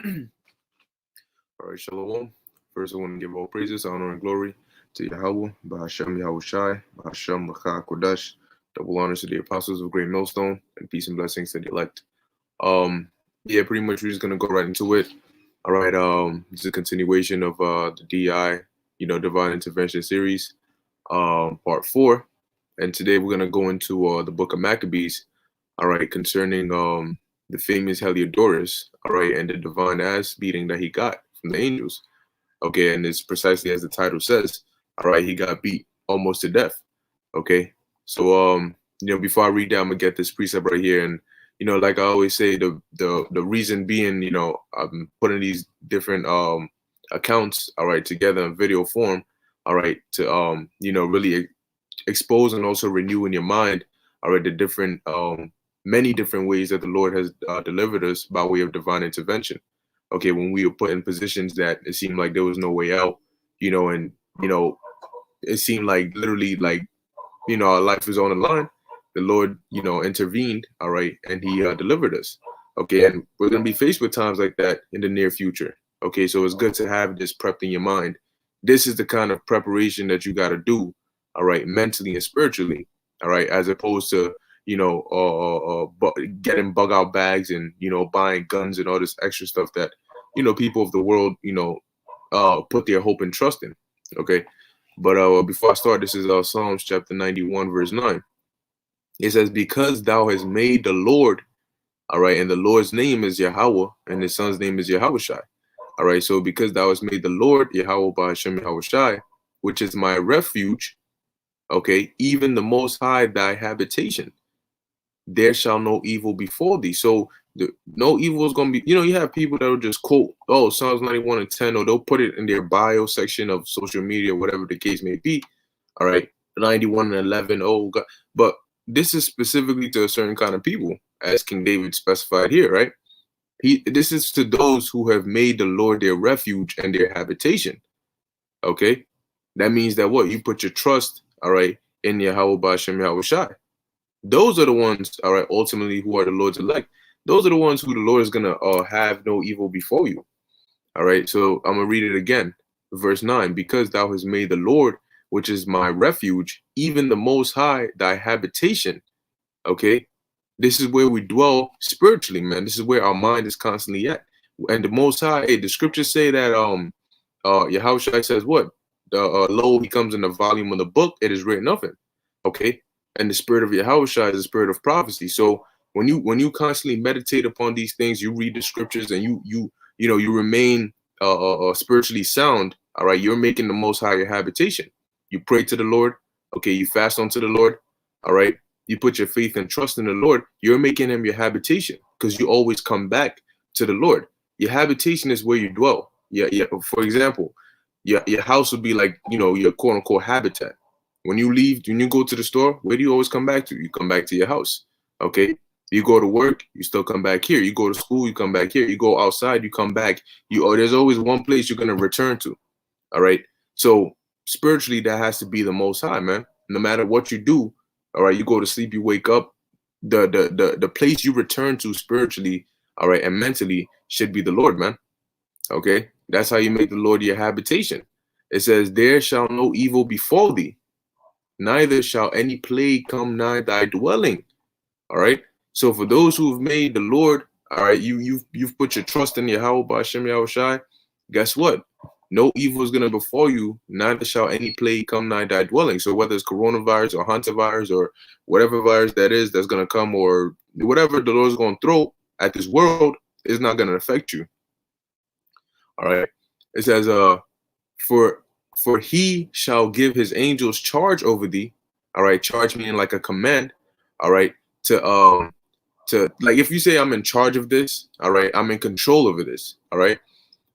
All right, Shalom. First, I want to give all praises, honor, and glory to Yahweh, Bahashem Yahushai, Bahashem Macha Kodash. Double honors to the apostles of Great Millstone, and peace and blessings to the elect. Yeah, pretty much we're just gonna go right into it. All right, this is a continuation of the DI, Divine Intervention series, part 4, and today we're gonna go into the Book of Maccabees. All right, concerning the famous Heliodorus. All right, and the divine ass beating that he got from the angels. Okay, and it's precisely as the title says. All right, he got beat almost to death. Okay, so before I read that, I'm gonna get this precept right here, and like I always say, the reason being, I'm putting these different accounts, all right, together in video form, all right, to really expose and also renew in your mind, all right, the different many different ways that the Lord has delivered us by way of divine intervention. Okay, when we were put in positions that it seemed like there was no way out, and it seemed like literally like our life was on the line. The Lord, intervened, all right, and He delivered us. Okay, and we're gonna be faced with times like that in the near future. Okay, so it's good to have this prepped in your mind. This is the kind of preparation that you got to do, all right, mentally and spiritually, all right, as opposed to getting bug out bags and buying guns and all this extra stuff that people of the world put their hope and trust in. Okay, but before I start, this is Psalms chapter 91 verse 9. It says, "Because thou hast made the Lord," all right, and the Lord's name is Yahweh, and His Son's name is Yahushai. All right, so because thou hast made the Lord Yahweh Ba'Hashem Yahushai, which is my refuge, okay, even the Most High thy habitation, there shall no evil befall thee. So no evil is going to be, you have people that will just quote, oh, Psalms 91 and 10, or they'll put it in their bio section of social media, whatever the case may be. All right, 91 and 11, oh God. But this is specifically to a certain kind of people, as King David specified here, right? This is to those who have made the Lord their refuge and their habitation. Okay, that means that what? You put your trust, all right, in Yahweh Ba'Shem Yahushai. Those are the ones, all right, ultimately who are the Lord's elect. Those are the ones who the Lord is going to have no evil before you. All right, so I'm going to read it again. Verse 9, "Because thou hast made the Lord, which is my refuge, even the Most High, thy habitation." Okay, this is where we dwell spiritually, man. This is where our mind is constantly at. And the Most High, hey, the scriptures say that Yahushua says what? Lo, he comes in the volume of the book, it is written of him. Okay, and the spirit of Yahushua is the spirit of prophecy. So when you constantly meditate upon these things, you read the scriptures, and you remain spiritually sound. All right, you're making the Most High your habitation. You pray to the Lord. Okay, you fast unto the Lord. All right, you put your faith and trust in the Lord. You're making Him your habitation because you always come back to the Lord. Your habitation is where you dwell. Yeah. For example, your house would be like your quote unquote habitat. When you leave, when you go to the store, where do you always come back to? You come back to your house. Okay. You go to work, you still come back here. You go to school, you come back here. You go outside, you come back. There's always one place you're gonna return to. All right. So spiritually, that has to be the Most High, man. No matter what you do, all right, you go to sleep, you wake up. The place you return to spiritually, all right, and mentally should be the Lord, man. Okay. That's how you make the Lord your habitation. It says, "There shall no evil befall thee, neither shall any plague come nigh thy dwelling." All right. So for those who have made the Lord, all right, you've put your trust in Yahweh Ba'Shem Yahushai. Guess what? No evil is gonna befall you, neither shall any plague come nigh thy dwelling. So whether it's coronavirus or hantavirus or whatever virus that is that's gonna come, or whatever the Lord's gonna throw at this world, is not gonna affect you. All right. It says, for he shall give his angels charge over thee. All right, charge meaning like a command. All right, to like if you say I'm in charge of this, all right, I'm in control over this. All right.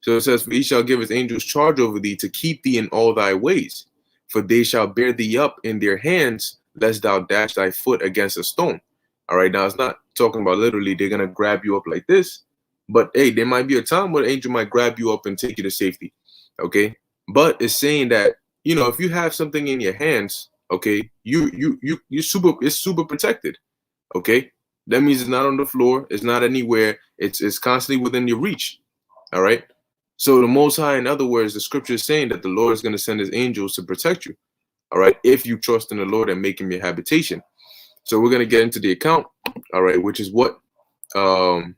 So it says, "For he shall give his angels charge over thee to keep thee in all thy ways, for they shall bear thee up in their hands, lest thou dash thy foot against a stone." All right, now it's not talking about literally they're gonna grab you up like this, but hey, there might be a time where the angel might grab you up and take you to safety. Okay, but it's saying that if you have something in your hands, okay, it's super protected. Okay, that means it's not on the floor, it's not anywhere, it's constantly within your reach. All right. So the Most High, in other words, the scripture is saying that the Lord is going to send his angels to protect you. All right. If you trust in the Lord and make him your habitation. So we're going to get into the account. All right. Which is what the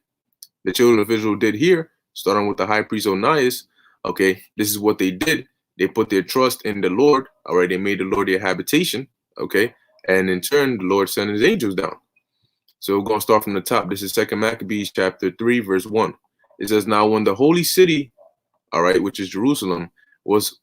children of Israel did here, starting with the high priest Onias. Okay. This is what they did. They put their trust in the Lord. All right. They made the Lord their habitation. Okay. And in turn, the Lord sent his angels down. So we're going to start from the top. This is 2 Maccabees chapter 3, verse 1. It says, now when the holy city, all right, which is Jerusalem, was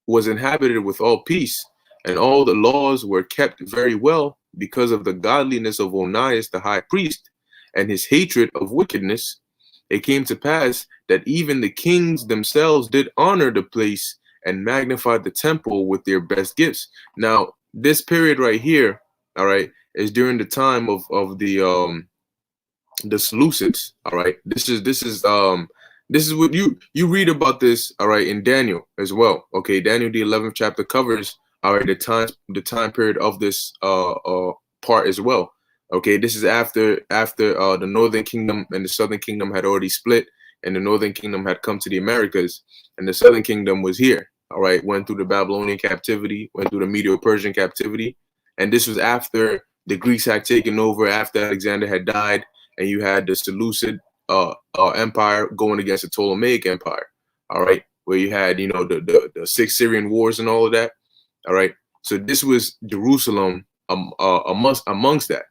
inhabited with all peace, and all the laws were kept very well because of the godliness of Onias the high priest and his hatred of wickedness, it came to pass that even the kings themselves did honor the place and magnified the temple with their best gifts. Now, this period right here, all right, is during the time of the Seleucids. All right, this is what you read about this, all right, in Daniel as well. Okay, Daniel the 11th chapter covers, all right, the time period of this part as well. Okay, this is after the northern kingdom and the southern kingdom had already split, and the northern kingdom had come to the Americas, and the southern kingdom was here. All right, went through the Babylonian captivity, went through the Medo-Persian captivity, and this was after the Greeks had taken over, after Alexander had died, and you had the Seleucid empire going against the Ptolemaic empire. All right, where you had the 6 Syrian wars and all of that. All right, so this was Jerusalem amongst that.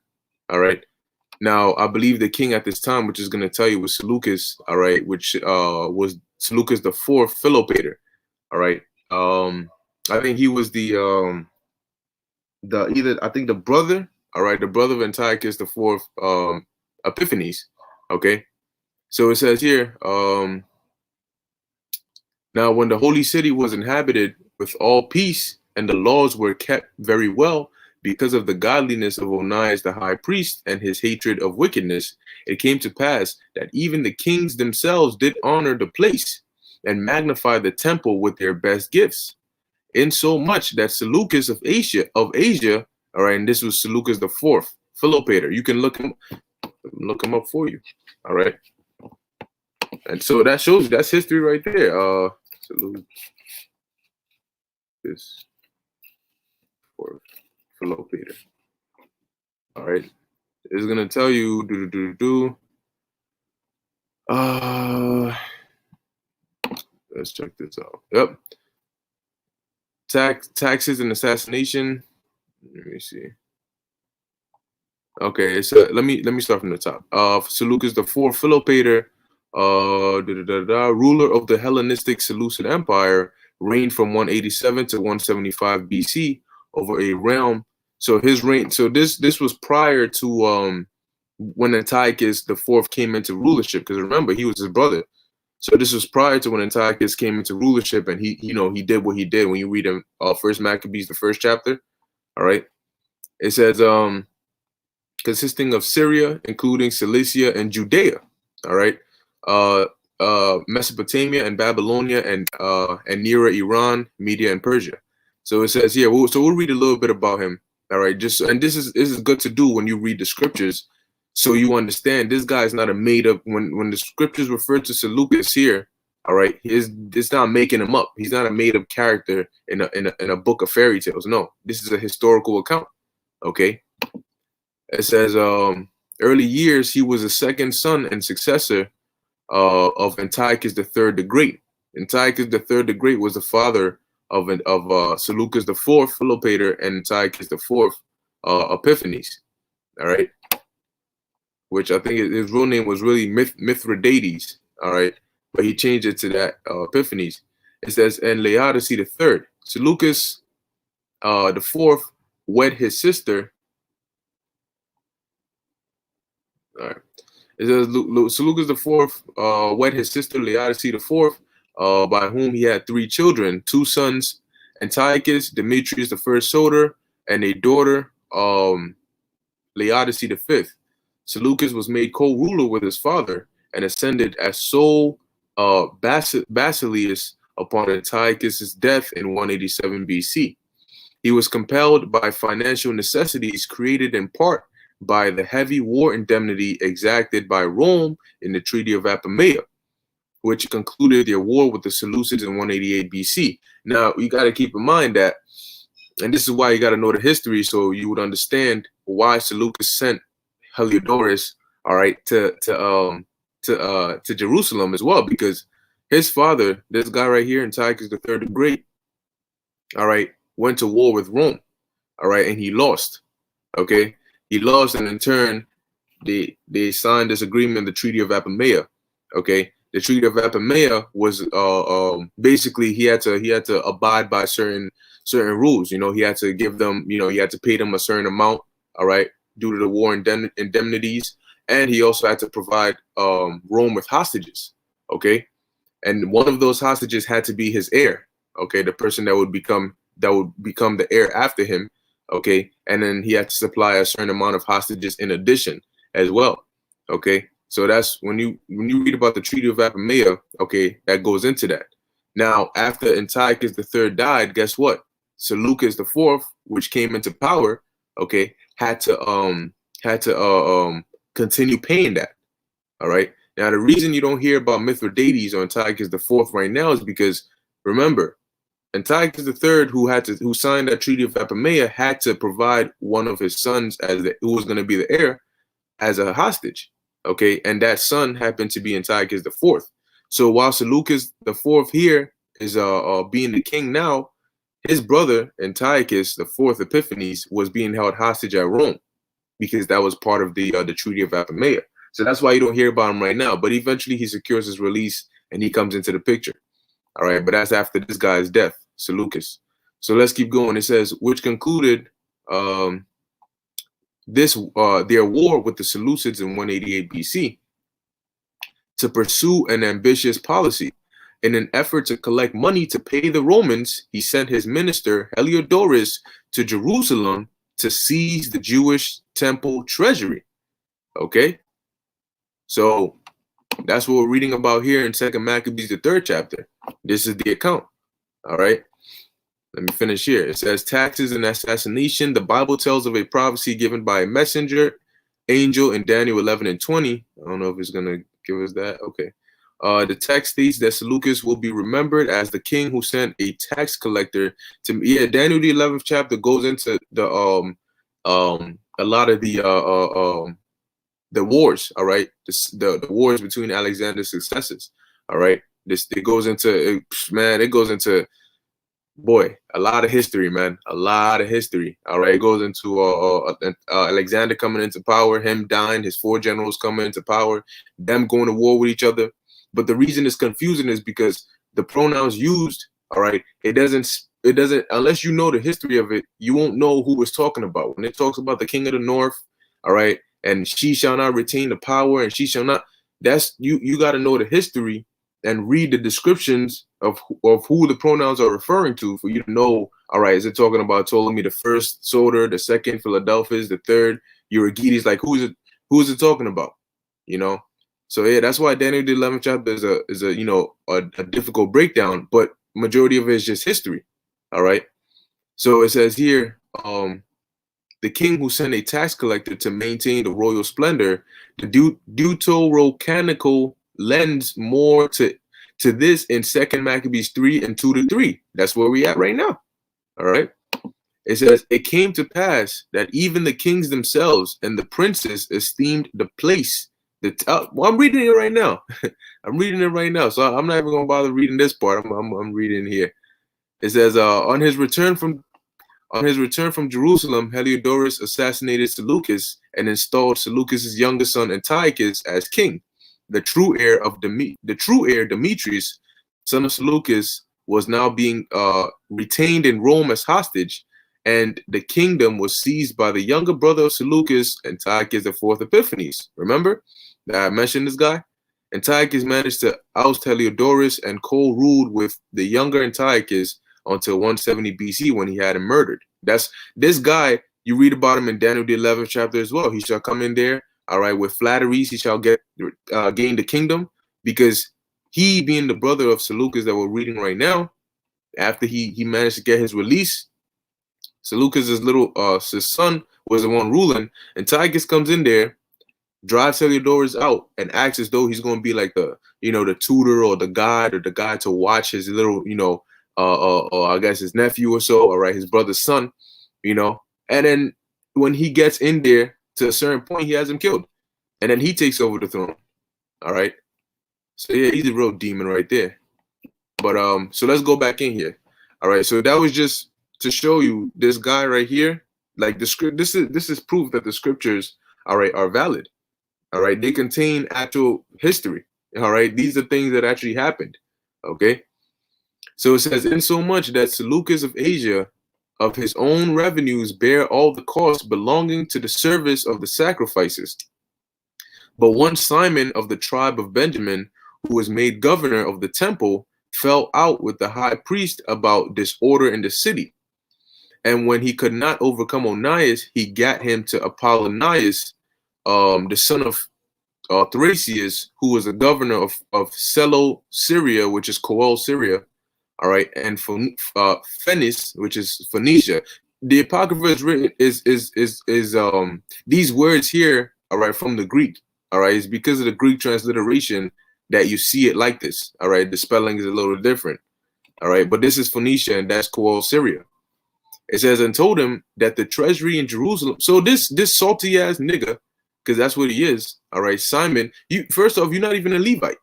All right. Now, I believe the king at this time, which is going to tell you, was Seleucus. All right, which was Seleucus the fourth Philopator. All right. I think he was the brother. All right, the brother of Antiochus the fourth, Epiphanes. Okay. So it says here, now when the holy city was inhabited with all peace, and the laws were kept very well, because of the godliness of Onias the high priest and his hatred of wickedness, it came to pass that even the kings themselves did honor the place and magnify the temple with their best gifts, in so much that Seleucus of Asia, all right, and this was Seleucus the fourth Philopator. You can look him up for you. All right. And so that shows you, that's history right there. Seleucus fourth Philopator. All right, it's gonna tell you let's check this out. Yep, taxes and assassination. Let me see. Okay, it's let me start from the top. Seleucus the fourth Philopator, ruler of the Hellenistic Seleucid Empire, reigned from 187 to 175 BC over a realm. So his reign. So this was prior to when Antiochus the fourth came into rulership. Because remember, he was his brother. So this was prior to when Antiochus came into rulership, and he did what he did. When you read him, First Maccabees, the first chapter. All right, it says consisting of Syria, including Cilicia and Judea. All right, Mesopotamia and Babylonia and nearer Iran, Media and Persia. So it says here. We'll read a little bit about him. All right, and this is good to do when you read the scriptures, so you understand this guy is not a made up. When the scriptures refer to Seleucus here, all right, it's not making him up. He's not a made up character in a book of fairy tales. No, this is a historical account. Okay, it says early years he was a second son and successor of Antiochus the Third the Great. Antiochus the Third the Great was the father of Seleucus the fourth Philopator and Antiochus the fourth Epiphanes. All right, which I think his real name was really Mithridates. All right, but he changed it to that Epiphanes. It says, and Heliodorus the third, Seleucus the fourth wed his sister. All right. It says Seleucus the fourth wed his sister Heliodorus the fourth, by whom he had 3 children, 2 sons, Antiochus, Demetrius the first Soter, and a daughter, Heliodorus the fifth. Seleucus was made co-ruler with his father and ascended as sole basileus upon Antiochus's death in 187 BC. He was compelled by financial necessities created in part by the heavy war indemnity exacted by Rome in the Treaty of Apamea. which concluded their war with the Seleucids in 188 BC. Now, you got to keep in mind that, and this is why you got to know the history so you would understand why Seleucus sent Heliodorus, all right, to Jerusalem as well, because his father, this guy right here, Antiochus III the Great, all right, went to war with Rome, all right, and he lost. Okay, he lost, and in turn, they signed this agreement, the Treaty of Apamea. Okay, the Treaty of Apamea was basically he had to abide by certain rules. You know, he had to give them, you know, he had to pay them a certain amount, all right, due to the war indemnities, and he also had to provide Rome with hostages. Okay, and one of those hostages had to be his heir. Okay, the person that would become the heir after him. Okay, and then he had to supply a certain amount of hostages in addition as well. Okay, so that's when you read about the Treaty of Apamea. Okay, that goes into that. Now, after Antiochus III died, guess what? Seleucus IV, which came into power, okay, had to continue paying that. All right. Now, the reason you don't hear about Mithridates or Antiochus IV right now is because, remember, Antiochus III, who signed that Treaty of Apamea, had to provide one of his sons who was going to be the heir as a hostage. Okay, and that son happened to be Antiochus IV. So while Seleucus IV here is being the king now, his brother Antiochus IV Epiphanes was being held hostage at Rome because that was part of the Treaty of Apamea. So that's why you don't hear about him right now. But eventually he secures his release and he comes into the picture. All right, but that's after this guy's death, Seleucus. So let's keep going. It says, which concluded their war with the Seleucids in 188 BC to pursue an ambitious policy. In an effort to collect money to pay the Romans, he sent his minister Heliodorus to Jerusalem to seize the Jewish temple treasury. Okay, so that's what we're reading about here in 2 Maccabees, the 3rd chapter. This is the account. All right. Let me finish here. It says, taxes and assassination. The Bible tells of a prophecy given by a messenger angel in Daniel 11 and 20. I don't know if it's going to give us that. Okay. The text states that Seleucus will be remembered as the king who sent a tax collector to, Daniel the 11th chapter goes into the a lot of the wars, all right, the wars between Alexander's successors, all right. It goes into, man, it goes into, boy, a lot of history, man, a lot of history, all right. It goes into Alexander coming into power, him dying, his 4 generals coming into power, them going to war with each other. But the reason it's confusing is because the pronouns used, all right, it doesn't, unless you know the history of it, you won't know who it's talking about. When it talks about the king of the north, all right, and she shall not retain the power, and she shall not, that's, you got to know the history and read the descriptions of who the pronouns are referring to for you to know, all right, is it talking about Ptolemy the first, Soter, the second, Philadelphus, the third, Euergetes, like who is it talking about, you know? So yeah, that's why Daniel the 11th chapter is a you know, a difficult breakdown, but majority of it is just history, all right? So it says here, the king who sent a tax collector to maintain the royal splendor, the Deuterocanonical lends more to this in 2 Maccabees 3 and 2-3. That's where we at right now. All right. It says, it came to pass that even the kings themselves and the princes esteemed the place. Well, I'm reading it right now. I'm reading it right now. So I'm not even gonna bother reading this part. I'm reading here. It says, on his return from Jerusalem, Heliodorus assassinated Seleucus and installed Seleucus's younger son Antiochus as king. The true heir Demetrius, son of Seleucus, was now being retained in Rome as hostage, and the kingdom was seized by the younger brother of Seleucus, Antiochus IV Epiphanes. Remember that I mentioned this guy? Antiochus managed to oust Heliodorus and co-ruled with the younger Antiochus until 170 BC when he had him murdered. That's this guy. You read about him in Daniel the 11th chapter as well. He shall come in there, all right, with flatteries. He shall gain the kingdom, because he, being the brother of Seleucus that we're reading right now, after he managed to get his release, Seleucus's his son was the one ruling. Antiochus comes in there, drives Heliodorus out and acts as though he's going to be like the, the tutor or the guide or the guy to watch his little, I guess his nephew or so, all right, his brother's son, and then when he gets in there to a certain point, he has him killed, and then he takes over the throne. All right. So yeah, he's a real demon right there. But so let's go back in here. All right. So that was just to show you this guy right here. Like the script, this is proof that the scriptures, all right, are valid. All right, they contain actual history. All right, these are things that actually happened. Okay. So it says, in so much that Seleucus of Asia, of his own revenues, bear all the costs belonging to the service of the sacrifices. But one Simon of the tribe of Benjamin, who was made governor of the temple, fell out with the high priest about disorder in the city. And when he could not overcome Onias, he gat him to Apollonius, the son of Thracias, who was the governor of Selo, Syria, which is Coel, Syria. All right, and Phoenice, which is Phoenicia. The Apocrypha is written is these words here, all right, from the Greek. All right, it's because of the Greek transliteration that you see it like this. All right, the spelling is a little different. All right, but this is Phoenicia and that's Coel, Syria. It says, and told him that the treasury in Jerusalem. So this salty ass nigga, because that's what he is. All right, Simon. You first off, you're not even a Levite,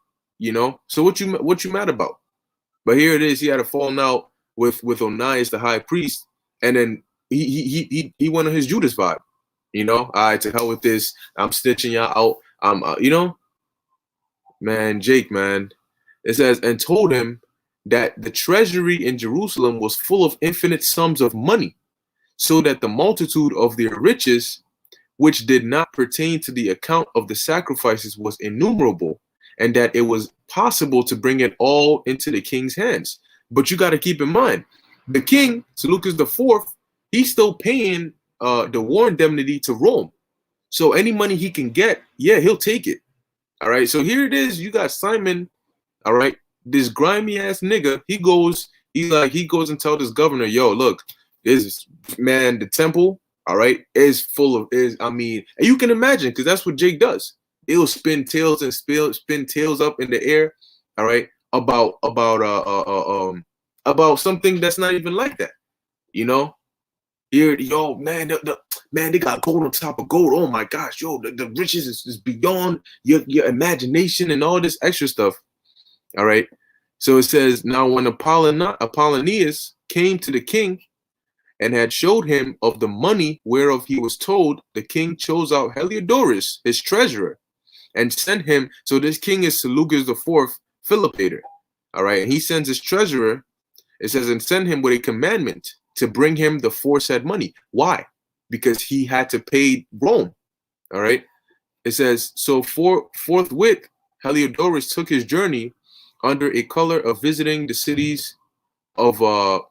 So what you mad about? But here it is. He had a falling out with Onias, the high priest, and then he went on his Judas vibe. All right, to hell with this. I'm stitching y'all out. Man, Jake, man. It says, and told him that the treasury in Jerusalem was full of infinite sums of money, so that the multitude of their riches, which did not pertain to the account of the sacrifices, was innumerable, and that it was possible to bring it all into the king's hands. But you got to keep in mind, the king, Seleucus IV, he's still paying the war indemnity to Rome. So any money he can get, yeah, he'll take it. All right. So here it is. You got Simon. All right. This grimy ass nigga. He goes and tells this governor, yo, look, the temple, all right, is full of and you can imagine, because that's what Jake does. It'll spin tails and spin tails up in the air, all right, about something that's not even like that, Here, yo, man, man, they got gold on top of gold. Oh my gosh, yo, the riches is beyond your imagination and all this extra stuff. All right. So it says, now when Apollonius came to the king and had showed him of the money whereof he was told, the king chose out Heliodorus, his treasurer, and sent him. So this king is Seleucus IV Philopator. All right. And he sends his treasurer, it says, and send him with a commandment to bring him the foresaid money. Why? Because he had to pay Rome. All right. It says, so forthwith Heliodorus took his journey under a color of visiting the cities of Coel,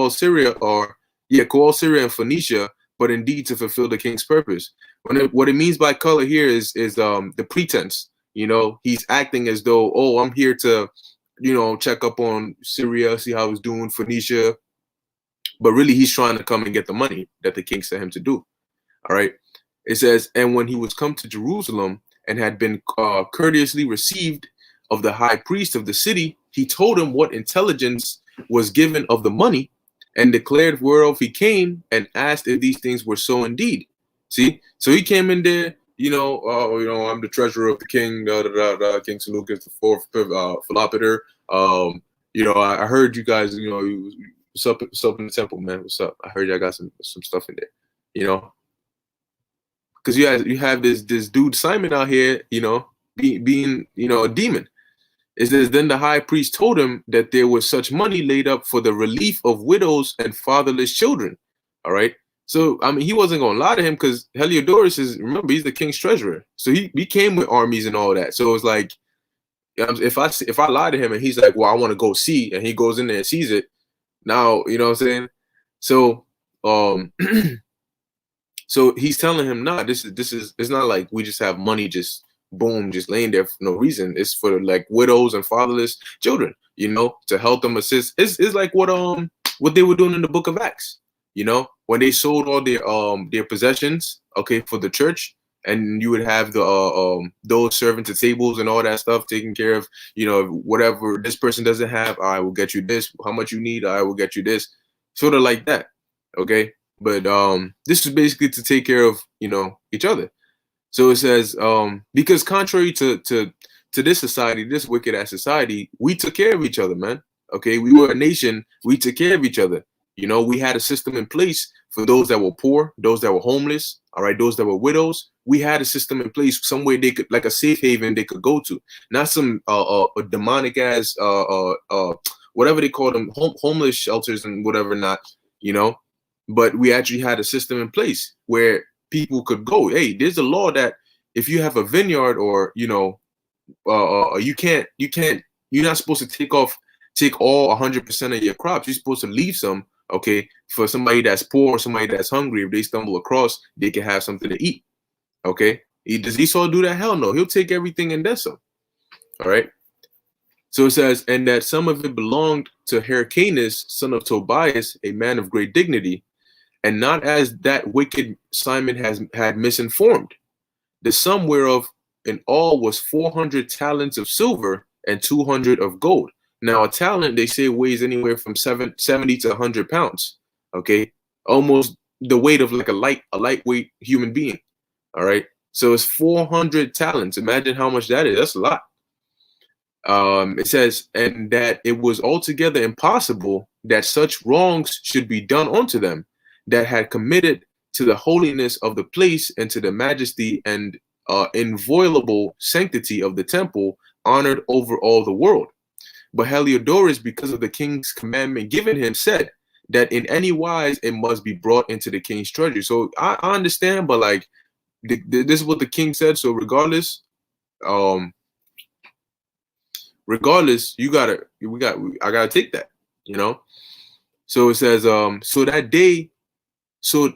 Syria, Coel, Syria and Phoenicia, but indeed to fulfill the king's purpose. What it means by color here is the pretense. He's acting as though, oh, I'm here to, check up on Syria, see how it's doing, Phoenicia, but really he's trying to come and get the money that the king sent him to do. All right. It says, and when he was come to Jerusalem and had been courteously received of the high priest of the city, he told him what intelligence was given of the money, and declared whereof he came, and asked if these things were so indeed. See, so he came in there, I'm the treasurer of the king, King Seleucus IV Philopator. I heard you guys, what's up in the temple, man? What's up? I heard y'all got some stuff in there, because you have this dude Simon out here, being a demon. It says, then the high priest told him that there was such money laid up for the relief of widows and fatherless children. All right. So he wasn't gonna lie to him, because Heliodorus remember, he's the king's treasurer. So he came with armies and all that. So it's like, if I lie to him and he's like, well, I want to go see, and he goes in there and sees it, now you know what I'm saying. So so he's telling him, nah, this is it's not like we just have money just boom, just laying there for no reason. It's for like widows and fatherless children, to help them assist. It's like what they were doing in the book of Acts. You know, when they sold all their possessions, okay, for the church, and you would have the those servants at tables and all that stuff taking care of, you know, whatever this person doesn't have, I will get you this. How much you need, I will get you this. Sort of like that, okay. But this is basically to take care of, you know, each other. So it says, because contrary to this society, this wicked ass society, we took care of each other, man. Okay, we were a nation. We took care of each other. You know, we had a system in place for those that were poor, those that were homeless, all right, those that were widows. We had a system in place somewhere they could, like a safe haven they could go to, not some demonic ass whatever they call them, homeless shelters and whatever not, you know. But we actually had a system in place where people could go. Hey, there's a law that if you have a vineyard, or you know, you're not supposed to take all 100% of your crops. You're supposed to leave some, okay, for somebody that's poor, somebody that's hungry. If they stumble across, they can have something to eat. Okay, does Esau do that? Hell no. He'll take everything and then some. All right. So it says, and that some of it belonged to Hyrcanus, son of Tobias, a man of great dignity, and not as that wicked Simon had misinformed. The sum whereof in all was 400 talents of silver and 200 of gold. Now a talent, they say, weighs anywhere from 70 to 100 pounds. Okay, almost the weight of like a lightweight human being. All right, so it's 400 talents. Imagine how much that is. That's a lot. It says, and that it was altogether impossible that such wrongs should be done unto them that had committed to the holiness of the place and to the majesty and inviolable sanctity of the temple, honored over all the world. But Heliodorus, because of the king's commandment given him, said that in any wise it must be brought into the king's treasury. So I understand, but like this is what the king said. So regardless, I gotta take that, you know. So it says, so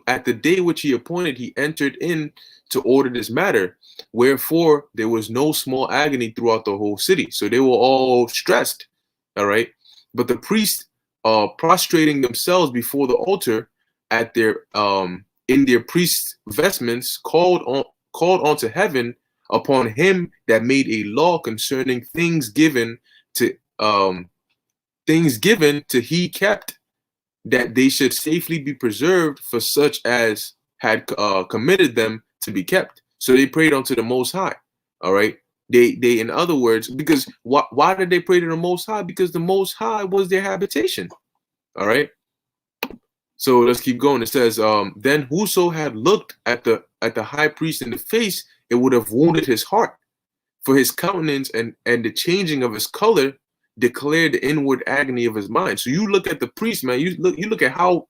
at the day which he appointed, he entered in to order this matter, wherefore there was no small agony throughout the whole city. So they were all stressed, all right. But the priests, prostrating themselves before the altar at their in their priest vestments, called unto heaven upon him that made a law concerning things given to he kept, that they should safely be preserved for such as had committed them to be kept. So they prayed unto the Most High. All right. They in other words, because why did they pray to the Most High? Because the Most High was their habitation. All right. So let's keep going. It says, then whoso had looked at the high priest in the face, it would have wounded his heart, for his countenance and the changing of his color declared the inward agony of his mind. So you look at the priest, man. You look at how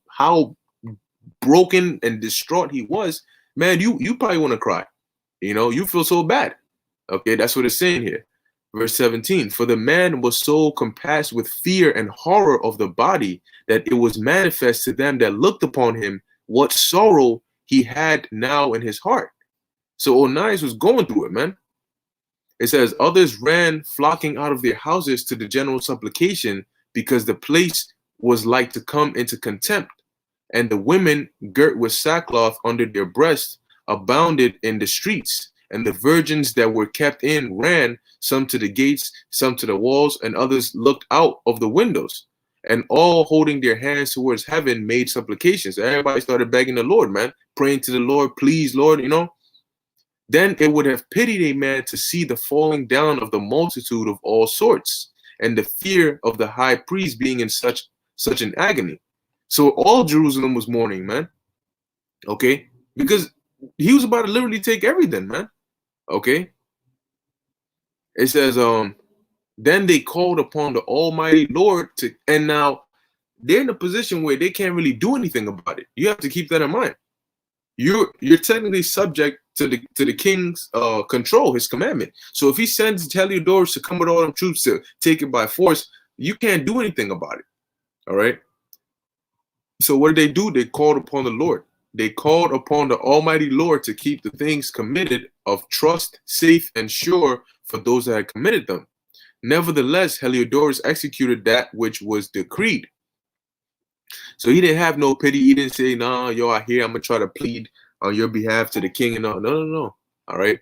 broken and distraught he was, man. You probably want to cry. You know, you feel so bad. Okay, that's what it's saying here. Verse 17, for the man was so compassed with fear and horror of the body that it was manifest to them that looked upon him what sorrow he had now in his heart. So Onias was going through it, man. It says, others ran flocking out of their houses to the general supplication, because the place was like to come into contempt. And the women, girt with sackcloth under their breasts, abounded in the streets. And the virgins that were kept in ran, some to the gates, some to the walls, and others looked out of the windows. And all holding their hands towards heaven made supplications. Everybody started begging the Lord, man, praying to the Lord, please, Lord, you know. Then it would have pitied a man to see the falling down of the multitude of all sorts, and the fear of the high priest being in such an agony. So all Jerusalem was mourning, man. Okay, because he was about to literally take everything, man. Okay. It says, then they called upon the Almighty Lord to, and now they're in a position where they can't really do anything about it. You have to keep that in mind. You're technically subject to the king's control, his commandment. So if he sends Heliodorus to come with all them troops to take it by force, you can't do anything about it. All right. So what did they do? They called upon the Lord. They called upon the Almighty Lord to keep the things committed of trust safe and sure for those that had committed them. Nevertheless, Heliodorus executed that which was decreed. So he didn't have no pity. He didn't say, "Nah, yo, I hear. I'm gonna try to plead on your behalf to the king." And no, no, no, no. All right.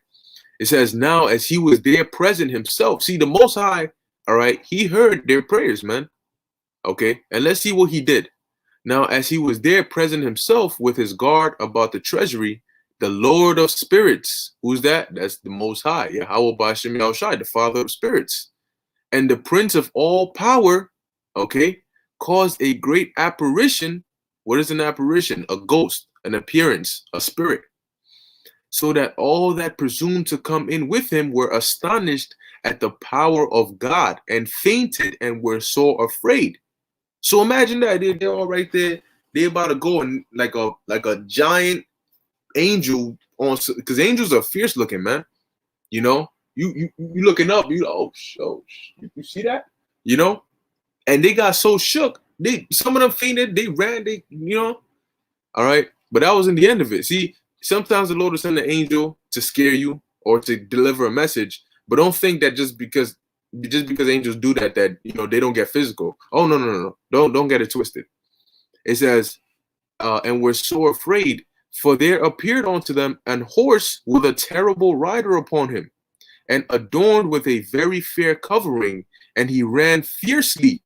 It says, "Now as he was there present himself." See, the Most High. All right. He heard their prayers, man. Okay. And let's see what he did. Now, as he was there present himself with his guard about the treasury, the Lord of spirits, who's that? That's the Most High, Yahweh Bashem Yahushai, the Father of spirits, and the Prince of all power, okay, caused a great apparition. What is an apparition? A ghost, an appearance, a spirit, so that all that presumed to come in with him were astonished at the power of God and fainted and were so afraid. So imagine that they're all right there. They're about to go and like a giant angel on, because angels are fierce looking, man. You know, you looking up, you see that, you know, and they got so shook. Some of them fainted, they ran, all right. But that wasn't the end of it. See, sometimes the Lord will send an angel to scare you or to deliver a message, but don't think that just because angels do that they don't get physical. Oh no. Don't get it twisted. It says, and we're so afraid, for there appeared unto them an horse with a terrible rider upon him, and adorned with a very fair covering, and he ran fiercely.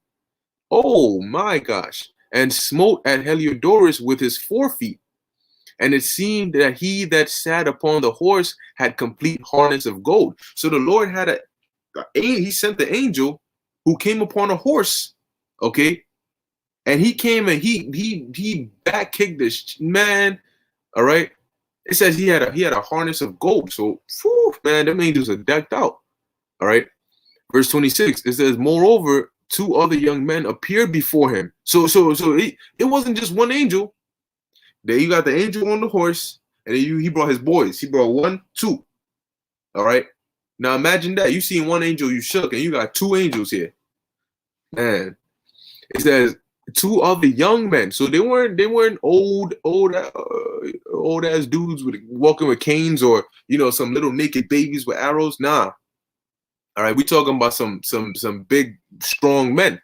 Oh my gosh. And smote at Heliodorus with his forefeet. And it seemed that he that sat upon the horse had complete harness of gold. So the Lord had he sent the angel who came upon a horse, okay? And he came and he back kicked this man, all right? It says he had a harness of gold. So, whew, man, them angels are decked out, all right? Verse 26, it says, moreover, two other young men appeared before him. So it wasn't just one angel. Then you got the angel on the horse, and then he brought his boys. He brought 1, 2. All right. Now imagine that. You seen one angel, you shook, and you got two angels here. Man. It says two other young men. So they weren't old ass dudes walking with canes, or some little naked babies with arrows. Nah. All right, we talking about some big, strong men.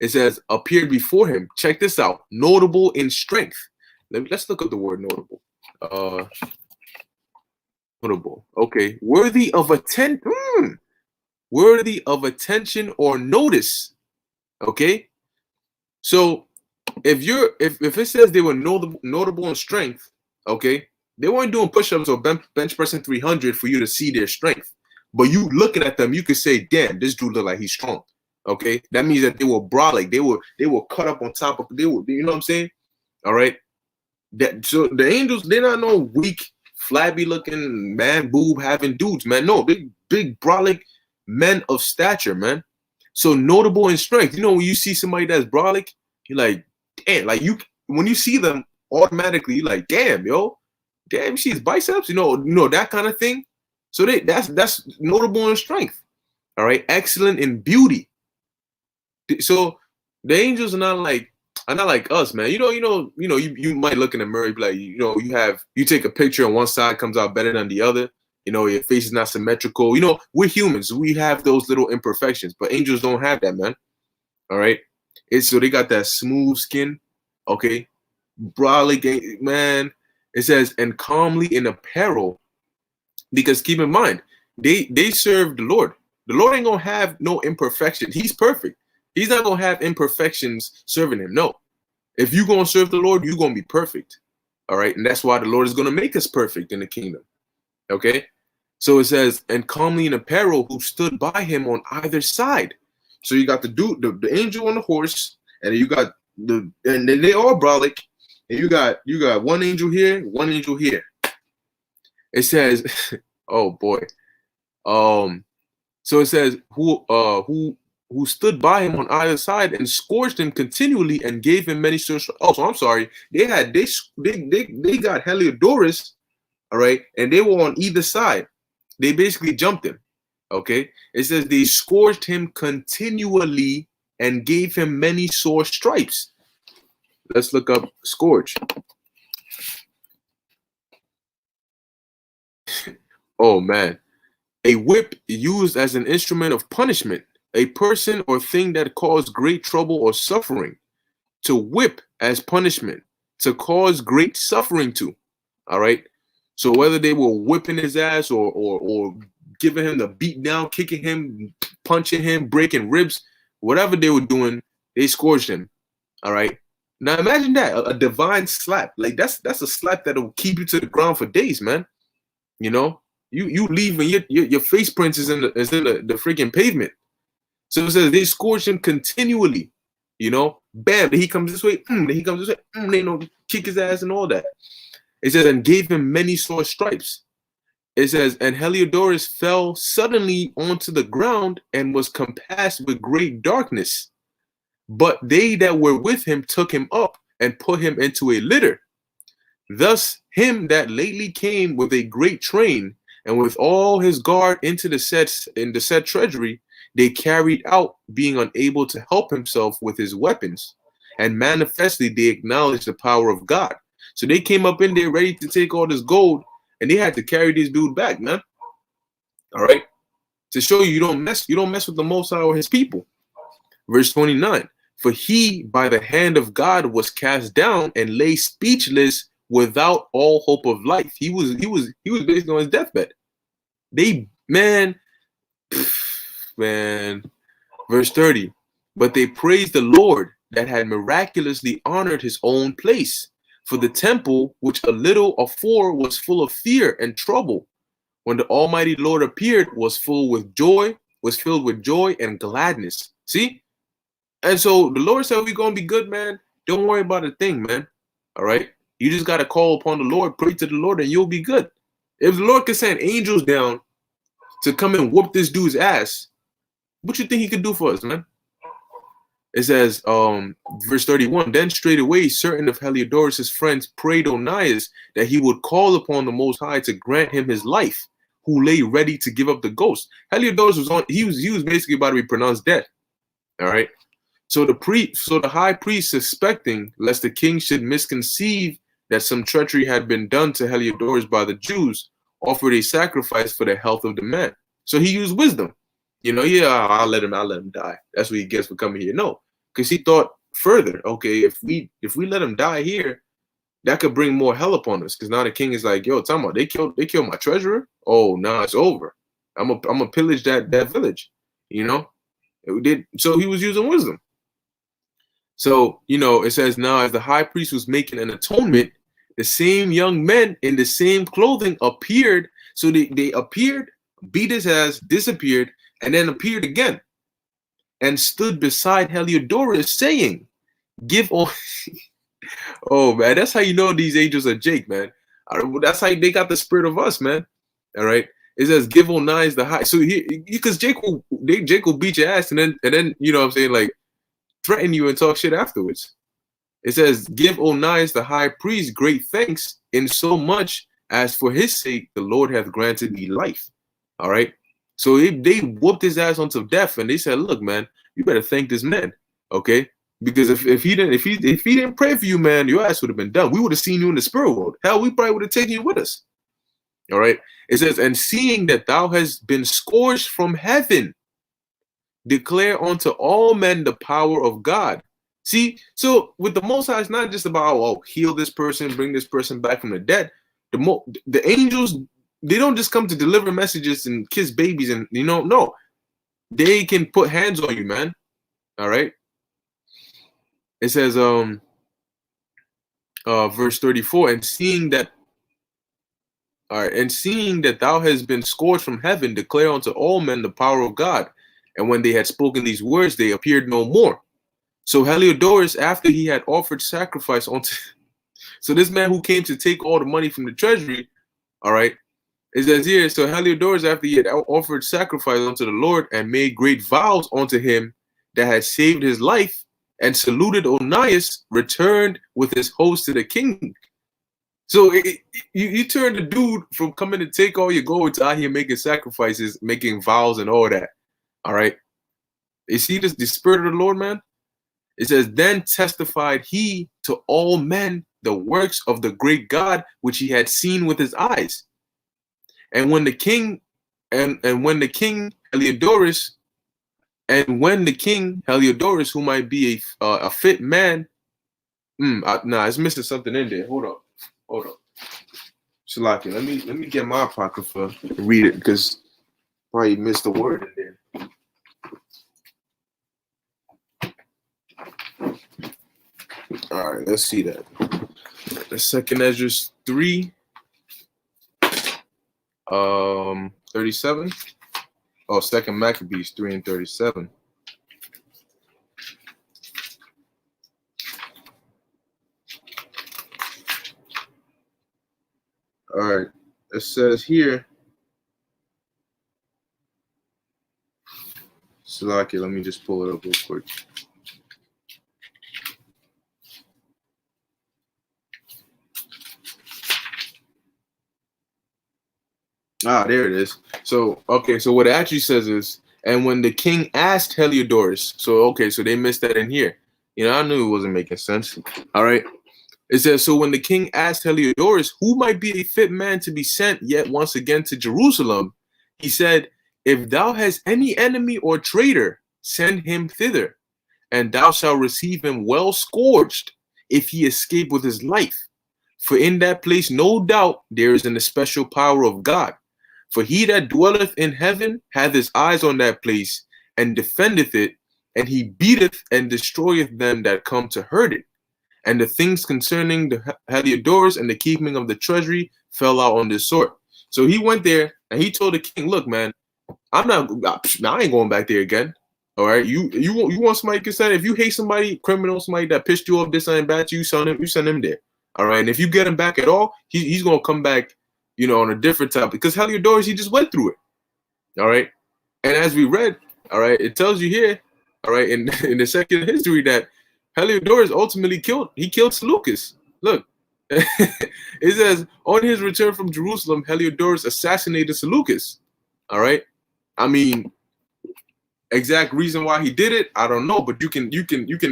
It says, appeared before him. Check this out. Notable in strength. Let's look up the word notable. Notable. Okay. Worthy of attention or notice. Okay. So if it says they were notable in strength, okay, they weren't doing push-ups or bench pressing 300 for you to see their strength. But you looking at them, you could say, damn, this dude look like he's strong. Okay. That means that they were brolic. They were cut up on top of, you know what I'm saying? All right. So the angels, they're not no weak, flabby looking man boob having dudes, man. No, big brolic men of stature, man. So notable in strength. When you see somebody that's brolic, you're like, damn, like when you see them automatically, you're like, damn, you see his biceps, that kind of thing. So that's notable in strength. All right, excellent in beauty. So the angels are not like us, man. You might look in the mirror, and be like, you take a picture and one side comes out better than the other. Your face is not symmetrical. We're humans. We have those little imperfections, but angels don't have that, man. All right. So they got that smooth skin. Okay. Brolic, man. It says, and calmly in apparel, because keep in mind, they serve the Lord. The Lord ain't gonna have no imperfections. He's perfect. He's not gonna have imperfections serving him. No. If you're gonna serve the Lord, you're gonna be perfect. All right. And that's why the Lord is gonna make us perfect in the kingdom. Okay. So it says, and calmly in apparel, who stood by him on either side. So you got the angel on the horse, and you got and then they all brolic, and you got one angel here, one angel here. It says, oh boy. So it says, who stood by him on either side and scourged him continually and gave him many sores. Oh, so I'm sorry. They got Heliodorus, all right, and they were on either side. They basically jumped him. Okay. It says they scourged him continually and gave him many sore stripes. Let's look up scourge. Oh man. A whip used as an instrument of punishment, a person or thing that caused great trouble or suffering, to whip as punishment, to cause great suffering to. All right. So whether they were whipping his ass or giving him the beat down, kicking him, punching him, breaking ribs, whatever they were doing, they scourged him. All right. Now imagine that, a divine slap. Like that's a slap that'll keep you to the ground for days, man. You know, you leave and your face prints is in the freaking pavement. So it says they scourged him continually. You know, bam, then he comes this way, then he comes this way, they know kick his ass and all that. It says, and gave him many sore stripes. It says, and Heliodorus fell suddenly onto the ground and was compassed with great darkness. But they that were with him took him up and put him into a litter. Thus him that lately came with a great train and with all his guard into the said treasury, they carried out, being unable to help himself with his weapons. And manifestly they acknowledged the power of God. So they came up in there ready to take all this gold, and they had to carry this dude back, man. All right, to show you don't mess with the Most High or his people. Verse 29. For he by the hand of God was cast down and lay speechless without all hope of life. He was basically on his deathbed. Man. Verse 30. But they praised the Lord that had miraculously honored his own place. For the temple, which a little afore was full of fear and trouble, when the Almighty Lord appeared, was filled with joy and gladness. See? And so the Lord said, we're going to be good, man. Don't worry about a thing, man. All right? You just got to call upon the Lord, pray to the Lord, and you'll be good. If the Lord could send angels down to come and whoop this dude's ass, what you think he could do for us, man? It says, verse 31, then straightway certain of Heliodorus' friends prayed Onias that he would call upon the Most High to grant him his life, who lay ready to give up the ghost. Heliodorus was basically about to be pronounced dead. All right. So the high priest, suspecting lest the king should misconceive that some treachery had been done to Heliodorus by the Jews, offered a sacrifice for the health of the man. So he used wisdom. You know, yeah, I'll let him die. That's what he gets for coming here. No, because he thought further. Okay, if we let him die here, that could bring more hell upon us. Because now the king is like, yo, talking about they killed my treasurer. Oh, now it's over. I'm a pillage that village. You know, so he was using wisdom. So, you know, it says now as the high priest was making an atonement, the same young men in the same clothing appeared. So they appeared, beat his ass, disappeared, and then appeared again and stood beside Heliodorus saying, give all. Oh, man, that's how you know these angels are Jake, man. That's how they got the spirit of us, man. All right. It says, give Onias the high. So because Jake will beat your ass and then, you know what I'm saying, like, threaten you and talk shit afterwards. It says, give Onias the high priest great thanks, in so much as for his sake the Lord hath granted me life. All right. So they whooped his ass onto death, and they said, look, man, you better thank this man. Okay. Because if he didn't pray for you, man, your ass would have been done. We would have seen you in the spirit world. Hell, we probably would have taken you with us. All right. It says, and seeing that thou hast been scourged from heaven, declare unto all men the power of God. See, so with the Most High, it's not just about, heal this person, bring this person back from the dead. The angels, they don't just come to deliver messages and kiss babies and, no. They can put hands on you, man. All right. It says, verse 34, and seeing that thou hast been scourged from heaven, declare unto all men the power of God. And when they had spoken these words, they appeared no more. So Heliodorus, after he had offered sacrifice unto, so this man who came to take all the money from the treasury, all right, it says here, so Heliodorus, after he had offered sacrifice unto the Lord and made great vows unto him that had saved his life, and saluted Onias, returned with his host to the king. So you turn the dude from coming to take all your gold to out here making sacrifices, making vows and all that. All right. You see this, the spirit of the Lord, man? It says, then testified he to all men the works of the great God, which he had seen with his eyes. And when the king, Heliodorus, who might be a fit man, Nah, it's missing something in there. Hold up. Shalaki, let me get my apocrypha and read it because probably missed a word in there. All right, let's see that. The second Ezra 3, 37. Oh, second Maccabees 3 and 37. All right, it says here. Shalaki, let me just pull it up real quick. There it is. So, okay, so what it actually says is, and when the king asked Heliodorus, so they missed that in here. I knew it wasn't making sense. All right. It says, so when the king asked Heliodorus, who might be a fit man to be sent yet once again to Jerusalem, he said, if thou hast any enemy or traitor, send him thither, and thou shalt receive him well scourged, if he escape with his life. For in that place, no doubt, there is an especial power of God. For he that dwelleth in heaven hath his eyes on that place, and defendeth it, and he beateth and destroyeth them that come to hurt it. And the things concerning the Heliodorus and the keeping of the treasury fell out on this sort. So he went there and he told the king, look, man, I ain't going back there again. All right. You want somebody to send, if you hate somebody, criminal, somebody that pissed you off, this and bad to you, you send him there. All right. And if you get him back at all, he's gonna come back, on a different topic. Because Heliodorus, he just went through it. All right. And as we read, all right, it tells you here, all right, in the second history that Heliodorus ultimately killed Seleucus. Look, it says, on his return from Jerusalem, Heliodorus assassinated Seleucus. All right. I mean, exact reason why he did it, I don't know, but you can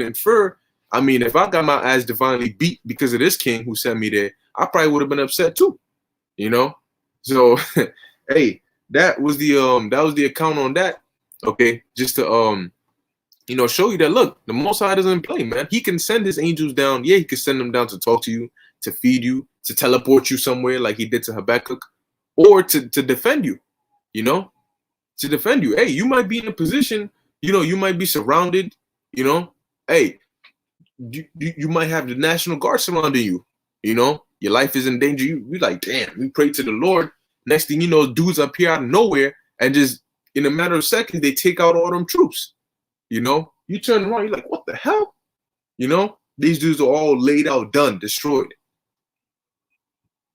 infer. I mean, if I got my ass divinely beat because of this king who sent me there, I probably would have been upset too. So hey, that was the account on that. Okay, just to show you that, look, the Most High doesn't play, man. He can send his angels down. Yeah, he can send them down to talk to you, to feed you, to teleport you somewhere like he did to Habakkuk, or to defend you, to defend you. Hey, you might be in a position, you might be surrounded, hey, you might have the National Guard surrounding you, your life is in danger. You like, damn, we pray to the Lord. Next thing you know, dudes appear out of nowhere and just in a matter of seconds, they take out all them troops. You turn around, you're like, what the hell? These dudes are all laid out, done, destroyed.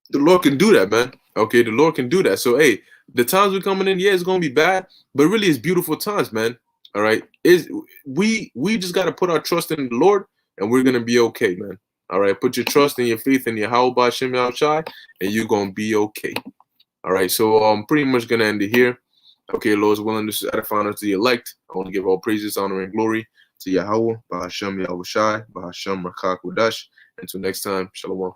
The Lord can do that, man. Okay, the Lord can do that. So, hey, the times we're coming in, yeah, it's going to be bad, but really it's beautiful times, man. All right? We just got to put our trust in the Lord, and we're going to be okay, man. All right? Put your trust and your faith in Yahweh Shem Yahushai, and you're going to be okay. All right? So, I'm pretty much going to end it here. Okay, Lord's willing, this is edifying us to the elect. I want to give all praises, honor, and glory to Yahweh, Bahashem Yahushai, Bahashem Rakak Wadash. Until next time, Shalom.